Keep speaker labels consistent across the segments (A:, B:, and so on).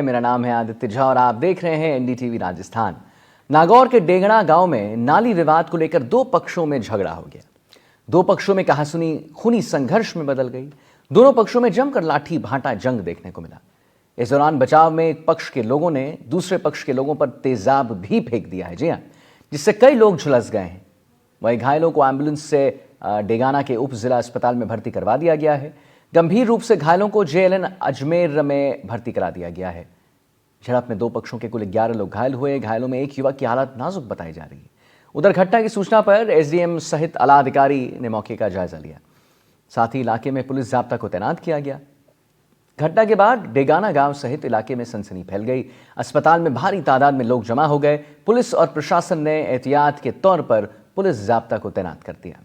A: मेरा नाम है आदित्य झा और आप देख रहे हैं एनडीटीवी राजस्थान। नागौर के डेगड़ा गांव में नाली विवाद को लेकर दो पक्षों में झगड़ा हो गया। दो पक्षों में कहासुनी खूनी संघर्ष में बदल गई। दोनों पक्षों में जमकर लाठी भाटा जंग देखने को मिला। इस दौरान बचाव में एक पक्ष के लोगों ने दूसरे पक्ष के लोगों पर तेजाब भी फेंक दिया है, जी हाँ, जिससे कई लोग झुलस गए हैं। वहीं घायलों को एम्बुलेंस से डेगाना के उप जिला अस्पताल में भर्ती करवा दिया गया है। गंभीर रूप से घायलों को जेएलएन अजमेर में भर्ती करा दिया गया है। झड़प में दो पक्षों के कुल 11 लोग घायल हुए। घायलों में एक युवक की हालत नाजुक बताई जा रही है। उधर घटना की सूचना पर एसडीएम सहित आला अधिकारी ने मौके का जायजा लिया। साथ ही इलाके में पुलिस जाब्ता को तैनात किया गया। घटना के बाद डेगाना गांव सहित इलाके में सनसनी फैल गई। अस्पताल में भारी तादाद में लोग जमा हो गए। पुलिस और प्रशासन ने एहतियात के तौर पर पुलिस जाब्ता को तैनात कर दिया।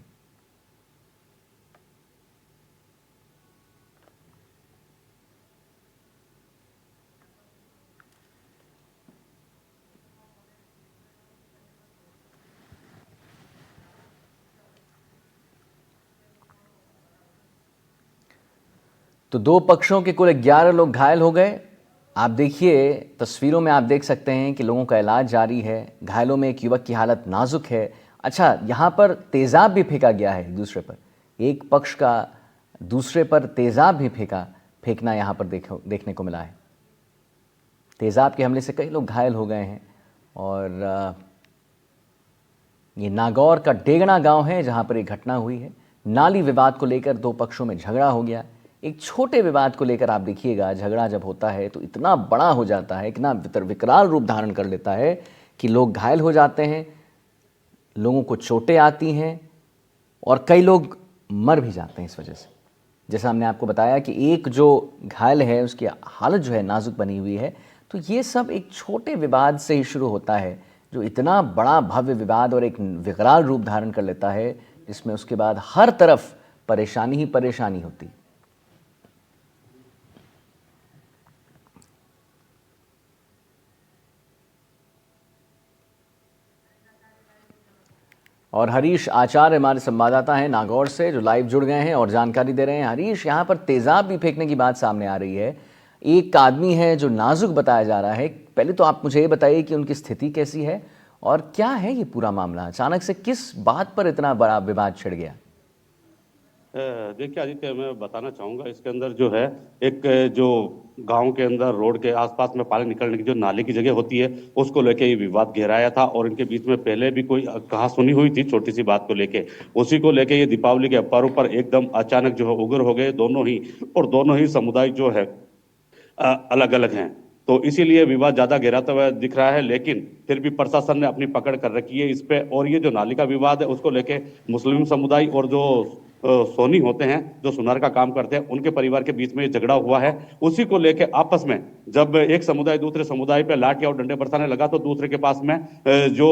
A: तो दो पक्षों के कुल 11 लोग घायल हो गए। आप देखिए तस्वीरों में, आप देख सकते हैं कि लोगों का इलाज जारी है। घायलों में एक युवक की हालत नाजुक है। अच्छा, यहाँ पर तेजाब भी फेंका गया है एक दूसरे पर। एक पक्ष का दूसरे पर तेजाब भी फेंकना यहाँ पर देखने को मिला है। तेजाब के हमले से कई लोग घायल हो गए हैं। और ये नागौर का डेगड़ा गांव है जहाँ पर एक घटना हुई है। नाली विवाद को लेकर दो पक्षों में झगड़ा हो गया। एक छोटे विवाद को लेकर आप देखिएगा, झगड़ा जब होता है तो इतना बड़ा हो जाता है, इतना विकराल रूप धारण कर लेता है कि लोग घायल हो जाते हैं, लोगों को चोटें आती हैं और कई लोग मर भी जाते हैं इस वजह से। जैसा हमने आपको बताया कि एक जो घायल है उसकी हालत जो है नाजुक बनी हुई है। तो ये सब एक छोटे विवाद से ही शुरू होता है जो इतना बड़ा भव्य विवाद और एक विकराल रूप धारण कर लेता है, जिसमें उसके बाद हर तरफ परेशानी ही परेशानी होती। और हरीश आचार्य हमारे संवाददाता हैं नागौर से, जो लाइव जुड़ गए हैं और जानकारी दे रहे हैं। हरीश, यहाँ पर तेजाब भी फेंकने की बात सामने आ रही है। एक आदमी है जो नाजुक बताया जा रहा है। पहले तो आप मुझे ये बताइए कि उनकी स्थिति कैसी है और क्या है ये पूरा मामला? अचानक से किस बात पर इतना बड़ा विवाद छिड़ गया?
B: देखिए आदित्य, मैं बताना चाहूंगा इसके अंदर जो है एक जो गांव के अंदर रोड के आसपास में पानी निकलने की जो नाले की जगह होती है उसको लेके ये विवाद गहराया था। और इनके बीच में पहले भी कोई कहा सुनी हुई थी छोटी सी बात को लेके। उसी को लेके ये दीपावली के पर्व पर एकदम अचानक जो है उग्र हो गए दोनों ही। और दोनों ही समुदाय जो है अलग अलग हैं, तो इसीलिए विवाद ज्यादा गहराता हुआ दिख रहा है। लेकिन फिर भी प्रशासन ने अपनी पकड़ कर रखी है इस पे। और ये जो नाली का विवाद है उसको लेके मुस्लिम समुदाय और जो सोनी होते हैं जो सुनार का काम करते हैं उनके परिवार के बीच में झगड़ा हुआ है। उसी को लेके आपस में जब एक समुदाय दूसरे समुदाय पे लाठी और डंडे बरसाने लगा तो दूसरे के पास में जो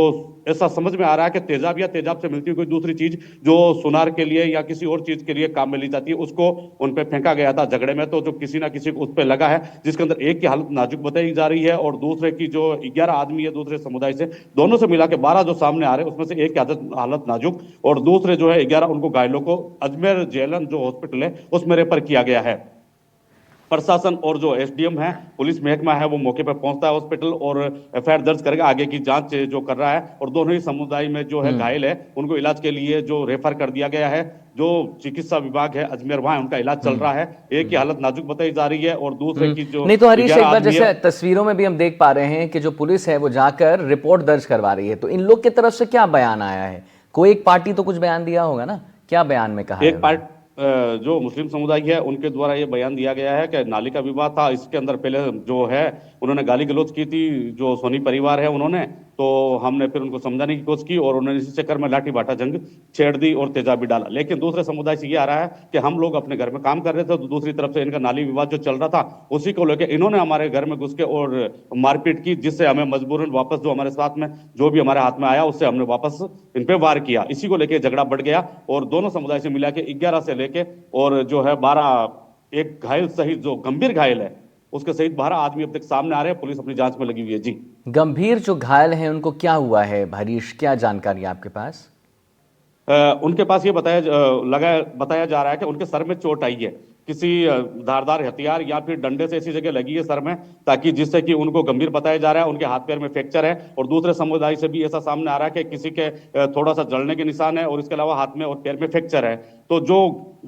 B: ऐसा समझ में आ रहा है कि तेजाब या तेजाब से मिलती हुई कोई दूसरी चीज जो सुनार के लिए या किसी और चीज के लिए काम में ली जाती है उसको उन पे फेंका गया था झगड़े में। तो जो किसी ना किसी को उस पर लगा है, जिसके अंदर एक की हालत नाजुक बताई जा रही है और दूसरे की जो 11 आदमी है दूसरे समुदाय से, दोनों से मिला के 12 जो सामने आ रहे हैं उसमें से एक की हालत नाजुक और दूसरे जो है 11 उनको घायलों को अजमेर जेएलएन जो हॉस्पिटल है उसमें रेफर किया गया है। प्रशासन और जो एसडीएम है, पुलिस महकमा है, वो मौके पर पहुंचता है हॉस्पिटल और एफआईआर दर्ज करके आगे की जांच जो कर रहा है। और दोनों ही समुदाय में जो है घायल है उनको इलाज के लिए जो रेफर कर दिया गया है। जो चिकित्सा विभाग है अजमेर, वहां उनका इलाज चल रहा है। एक की हालत नाजुक बताई जा रही है और दूसरे की जो
A: नहीं तो हरीश, एक बार जैसे तस्वीरों में भी हम देख पा रहे हैं कि जो पुलिस है वो जाकर रिपोर्ट दर्ज करवा रही है, तो इन लोग की तरफ से क्या बयान आया है? कोई एक पार्टी तो कुछ बयान दिया होगा ना, क्या बयान में कहा?
B: एक पार्टी जो मुस्लिम समुदाय है उनके द्वारा ये बयान दिया गया है कि नाली का विवाद था, इसके अंदर पहले जो है उन्होंने गाली गलौज की थी जो सोनी परिवार है उन्होंने, तो हमने फिर उनको समझाने की कोशिश की और उन्होंने इसी चक्कर में लाठी बाटा जंग छेड़ दी और तेजाब भी डाला। लेकिन दूसरे समुदाय से ये आ रहा है कि हम लोग अपने घर में काम कर रहे थे तो दूसरी तरफ से इनका नाली विवाद जो चल रहा था उसी को लेकर इन्होंने हमारे घर में घुस के और मारपीट की, जिससे हमें मजबूरन वापस जो हमारे साथ में जो भी हमारे हाथ में आया उससे हमने वापस इन पे वार किया। इसी को लेकर झगड़ा बढ़ गया और दोनों समुदाय से मिला के 11 से लेके और जो है 12 एक घायल सहित जो गंभीर घायल है उसके सहित 12 आदमी अब तक सामने आ रहे हैं। पुलिस अपनी जांच में लगी हुई है। जी,
A: गंभीर जो घायल हैं उनको क्या हुआ है हरीश, क्या जानकारी है आपके पास?
B: उनके पास ये बताया जा रहा है कि उनके सर में चोट आई है। किसी धारदार हथियार या फिर डंडे से ऐसी जगह लगी है सर में, ताकि जिससे कि उनको गंभीर बताया जा रहा है, उनके हाथ पैर में फ्रैक्चर है। और दूसरे समुदाय से भी ऐसा सामने आ रहा है कि किसी के थोड़ा सा जलने के निशान है और इसके अलावा हाथ में और पैर में फ्रैक्चर है। तो जो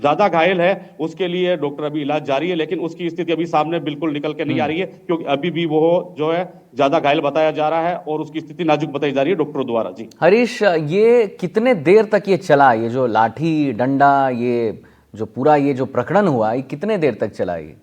B: ज्यादा घायल है उसके लिए डॉक्टर अभी इलाज जारी है, लेकिन उसकी स्थिति अभी सामने बिल्कुल निकल के नहीं आ रही है, क्योंकि अभी भी वो जो है ज्यादा घायल बताया जा रहा है और उसकी स्थिति नाजुक बताई जा रही है डॉक्टरों द्वारा। जी
A: हरीश, ये कितने देर तक ये चला, ये जो लाठी डंडा, ये जो पूरा ये जो प्रकरण हुआ, ये कितने देर तक चला ये?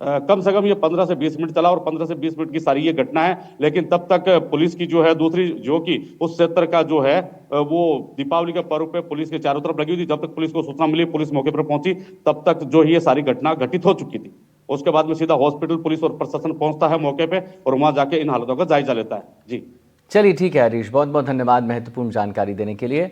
B: कम से कम ये 15 से 20 मिनट चला और 15 से 20 मिनट की सारी ये घटना है। लेकिन तब तक पुलिस की जो है दूसरी, जो कि उस क्षेत्र का जो है वो दीपावली के पर्व पे पुलिस के चारों तरफ लगी हुई थी। जब तक पुलिस को सूचना मिली, पुलिस मौके पर पहुंची, तब तक जो ये सारी घटना घटित हो चुकी थी। उसके बाद में सीधा हॉस्पिटल पुलिस और प्रशासन पहुंचता है मौके पे और वहां जाके इन हालातों का जायजा लेता है। जी
A: चलिए ठीक है हरीश, बहुत बहुत धन्यवाद महत्वपूर्ण जानकारी देने के लिए।